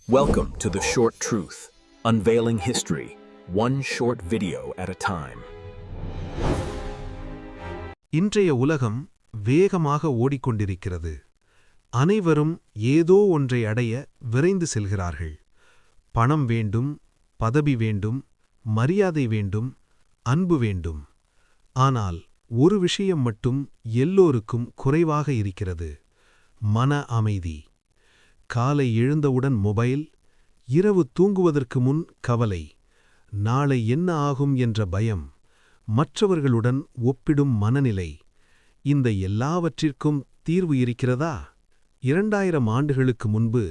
Welcome to The Short Truth, unveiling history, one short video at a time. இன்றைய உலகம் வேகமாக ஓடிக்கொண்டிருக்கிறது. அனைவரும் ஏதோ ஒன்றை அடைய விரைந்து செல்கிறார்கள். பணம் வேண்டும், பதவி வேண்டும், மரியாதை வேண்டும், அன்பு வேண்டும். ஆனால் ஒரு விஷயம் மட்டும் எல்லோருக்கும் குறைவாக இருக்கிறது: மன அமைதி. காலை எழுந்தவுடன் மொபைல், இரவு தூங்குவதற்கு முன் கவலை, நாளை என்ன ஆகும் என்ற பயம், மற்றவர்களுடன் ஒப்பிடும் மனநிலை. இந்த எல்லாவற்றிற்கும் தீர்வு இருக்கிறதா? 2000 ஆண்டுகளுக்கு முன்பு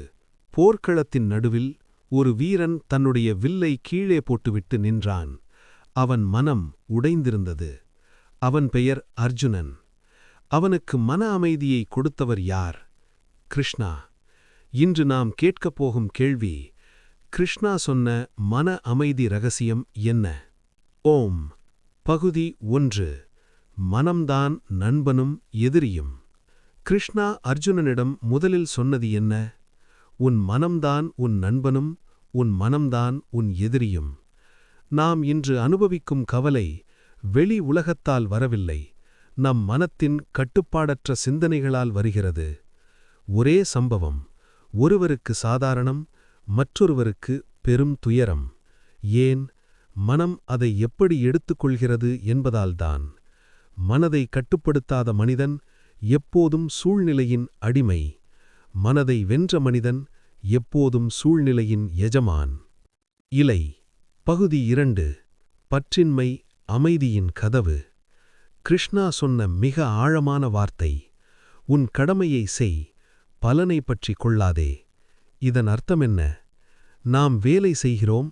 போர்க்களத்தின் நடுவில் ஒரு வீரன் தன்னுடைய வில்லை கீழே போட்டுவிட்டு நின்றான். அவன் மனம் உடைந்திருந்தது. அவன் பெயர் அர்ஜுனன். அவனுக்கு மன அமைதியை கொடுத்தவர் யார்? கிருஷ்ணா. இன்று நாம் கேட்கப் போகும் கேள்வி: கிருஷ்ணா சொன்ன மன அமைதி ரகசியம் என்ன? ஓம். பகுதி 1. மனம்தான் நண்பனும் எதிரியும். கிருஷ்ணா அர்ஜுனனிடம் முதலில் சொன்னது என்ன? உன் மனம்தான் உன் நண்பனும், உன் மனம்தான் உன் எதிரியும். நாம் இன்று அனுபவிக்கும் கவலை வெளி உலகத்தால் வரவில்லை, நம் மனத்தின் கட்டுப்பாடற்ற சிந்தனைகளால் வருகிறது. ஒரே சம்பவம் ஒருவருக்கு சாதாரணம், மற்றொருவருக்கு பெரும் துயரம். ஏன்? மனம் அதை எப்படி எடுத்துக்கொள்கிறது என்பதால்தான். மனதை கட்டுப்படுத்தாத மனிதன் எப்போதும் சூழ்நிலையின் அடிமை. மனதை வென்ற மனிதன் எப்போதும் சூழ்நிலையின் எஜமான். இலை. பகுதி 2. பற்றின்மை அமைதியின் கதவு. கிருஷ்ணா சொன்ன மிக ஆழமான வார்த்தை: உன் கடமையை செய், பலனை பற்றி கொள்ளாதே. இதன் அர்த்தம் என்ன? நாம் வேலை செய்கிறோம்,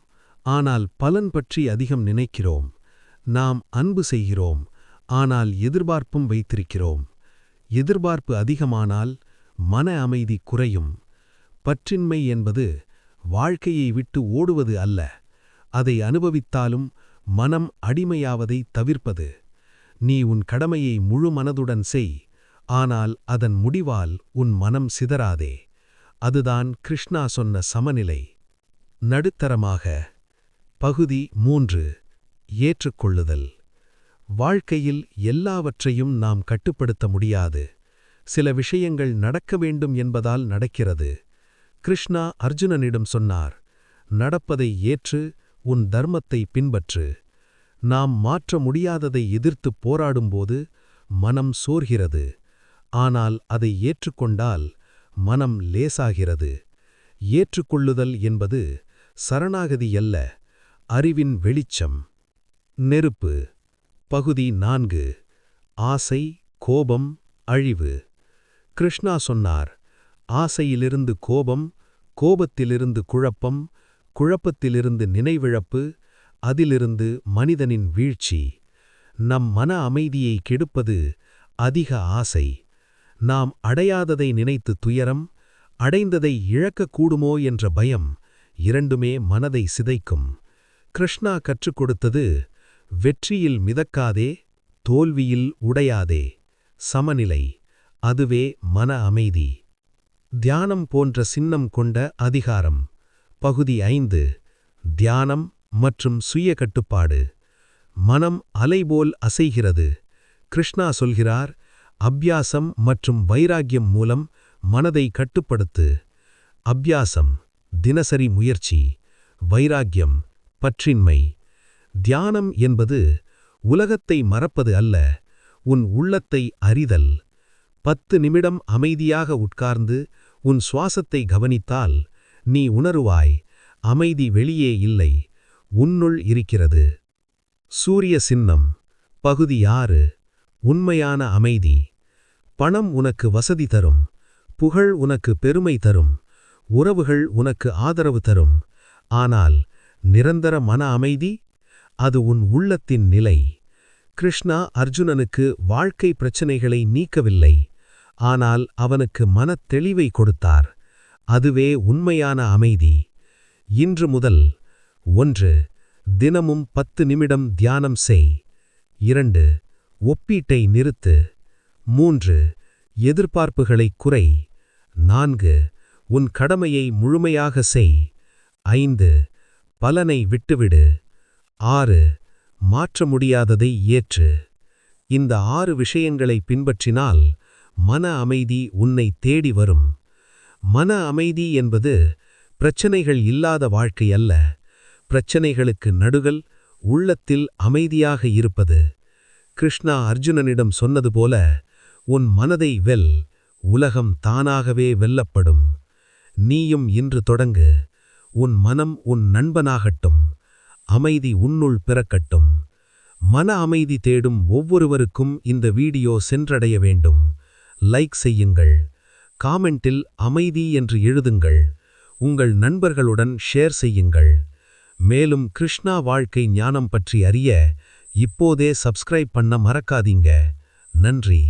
ஆனால் பலன் பற்றி அதிகம் நினைக்கிறோம். நாம் அன்பு செய்கிறோம், ஆனால் எதிர்பார்ப்பும் வைத்திருக்கிறோம். எதிர்பார்ப்பு அதிகமானால் மன அமைதி குறையும். பற்றின்மை என்பது வாழ்க்கையை விட்டு ஓடுவது அல்ல, அதை அனுபவித்தாலும் மனம் அடிமையாவதை தவிர்ப்பது. நீ உன் கடமையை முழு மனதுடன் செய், ஆனால் அதன் முடிவால் உன் மனம் சிதறாதே. அதுதான் கிருஷ்ணா சொன்ன சமநிலை. நடுத்தரமாக. பகுதி 3. ஏற்றுக்கொள்ளுதல். வாழ்க்கையில் எல்லாவற்றையும் நாம் கட்டுப்படுத்த முடியாது. சில விஷயங்கள் நடக்க வேண்டும் என்பதால் நடக்கிறது. கிருஷ்ணா அர்ஜுனனிடம் சொன்னார்: நடப்பதை ஏற்று உன் தர்மத்தை பின்பற்று. நாம் மாற்ற முடியாததை எதிர்த்துப் போராடும்போது மனம் சோர்கிறது. ஆனால் அதை ஏற்றுக்கொண்டால் மனம் லேசாகிறது. ஏற்றுக்கொள்ளுதல் என்பது சரணாகதி அல்ல, அறிவின் வெளிச்சம். நெருப்பு. பகுதி 4. ஆசை, கோபம், அழிவு. கிருஷ்ணா சொன்னார்: ஆசையிலிருந்து கோபம், கோபத்திலிருந்து குழப்பம், குழப்பத்திலிருந்து நினைவிழப்பு, அதிலிருந்து மனிதனின் வீழ்ச்சி. நம் மன அமைதியை கெடுப்பது அதிக ஆசை. நாம் அடையாததை நினைத்து துயரம், அடைந்ததை இழக்கக்கூடுமோ என்ற பயம், இரண்டுமே மனதை சிதைக்கும். கிருஷ்ணா கற்றுக் கொடுத்தது: வெற்றியில் மிதக்காதே, தோல்வியில் உடையாதே. சமநிலை. அதுவே மன அமைதி. தியானம் போன்ற சின்னம் கொண்ட அதிகாரம். பகுதி 5. தியானம் மற்றும் சுய கட்டுப்பாடு. மனம் அலைபோல் அசைகிறது. கிருஷ்ணா சொல்கிறார்: அபியாசம் மற்றும் வைராக்கியம் மூலம் மனதை கட்டுப்படுத்து. அபியாசம் தினசரி முயற்சி, வைராக்கியம் பற்றின்மை. தியானம் என்பது உலகத்தை மறப்பது அல்ல, உன் உள்ளத்தை அறிதல். 10 நிமிடம் அமைதியாக உட்கார்ந்து உன் சுவாசத்தை கவனித்தால் நீ உணருவாய்: அமைதி வெளியே இல்லை, உன்னுள் இருக்கிறது. சூரிய சின்னம். பகுதி 6. உண்மையான அமைதி. பணம் உனக்கு வசதி தரும், புகழ் உனக்கு பெருமை தரும், உறவுகள் உனக்கு ஆதரவு தரும். ஆனால் நிரந்தர மன அமைதி? அது உன் உள்ளத்தின் நிலை. கிருஷ்ணா அர்ஜுனனுக்கு வாழ்க்கை பிரச்சனைகளை நீக்கவில்லை, ஆனால் அவனுக்கு மனத் தெளிவை கொடுத்தார். அதுவே உண்மையான அமைதி. இன்று முதல்: 1. தினமும் 10 நிமிடம் தியானம் செய். 2. ஒப்பீட்டை நிறுத்து. 3. எதிர்பார்ப்புகளை குறை. 4. உன் கடமையை முழுமையாக செய். 5. பலனை விட்டுவிடு. 6. மாற்ற முடியாததை ஏற்று. இந்த 6 விஷயங்களை பின்பற்றினால் மன அமைதி உன்னை தேடி வரும். மன அமைதி என்பது பிரச்சனைகள் இல்லாத வாழ்க்கை அல்ல, பிரச்சனைகளுக்கு நடுகள் உள்ளத்தில் அமைதியாக இருப்பது. கிருஷ்ணா அர்ஜுனனிடம் சொன்னது போல, உன் மனதை வெல், உலகம் தானாகவே வெல்லப்படும். நீயும் இன்று தொடங்கு. உன் மனம் உன் நண்பனாகட்டும். அமைதி உன்னுள் பிறக்கட்டும். மன அமைதி தேடும் ஒவ்வொருவருக்கும் இந்த வீடியோ சென்றடைய வேண்டும். லைக் செய்யுங்கள். காமெண்டில் அமைதி என்று எழுதுங்கள். உங்கள் நண்பர்களுடன் ஷேர் செய்யுங்கள். மேலும் கிருஷ்ணா வாழ்க்கை ஞானம் பற்றி அறிய இப்போதே சப்ஸ்கிரைப் பண்ண மறக்காதீங்க. நன்றி.